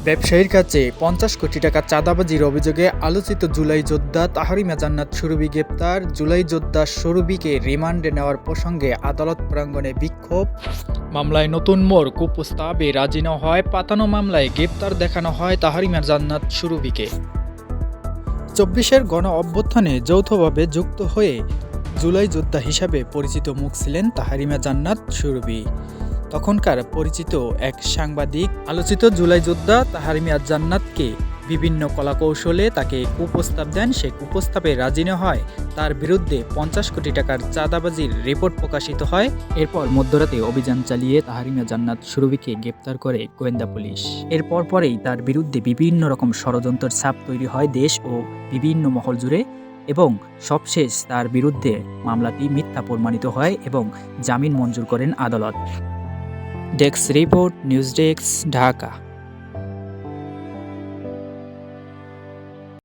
ব্যবসায়ীর কাছে ৫০ কোটি টাকা চাঁদাবাজির অভিযোগে আলোচিত জুলাই যোদ্ধা তাহরিমা জান্নাত সুরভি গ্রেপ্তার। জুলাই যোদ্ধা সুরভিকে রিমান্ডে নেওয়ার প্রসঙ্গে আদালত প্রাঙ্গণে বিক্ষোভ। মামলায় নতুন মোড়, কুপ্রস্তাবে রাজি না হয় পাতানো মামলায় গ্রেপ্তার দেখানো হয় তাহরিমা জান্নাত সুরভিকে। ২৪-এর গণ অভ্যুত্থানে যৌথভাবে যুক্ত হয়ে জুলাই যোদ্ধা হিসাবে পরিচিত মুখ ছিলেন তাহরিমা জান্নাত সুরভি। তখনকার পরিচিত এক সাংবাদিক আলোচিত জুলাই যোদ্ধা তাহরিমা জান্নাতকে বিভিন্ন কলাকৌশলে তাকে কুপ্রস্তাব দেন। সে কুপ্রস্তাবে রাজি না হয় তার বিরুদ্ধে ৫০ কোটি টাকার চাঁদাবাজির রিপোর্ট প্রকাশিত হয়। এরপর মধ্যরাতে অভিযান চালিয়ে তাহরিমা জান্নাত সুরভিকে গ্রেপ্তার করে গোয়েন্দা পুলিশ। এরপর পরেই তার বিরুদ্ধে বিভিন্ন রকম ষড়যন্ত্রের ছাপ তৈরি হয় দেশ ও বিভিন্ন মহল জুড়ে, এবং সবশেষ তার বিরুদ্ধে মামলাটি মিথ্যা প্রমাণিত হয় এবং জামিন মঞ্জুর করেন আদালত। Desk report, news desk, Dhaka.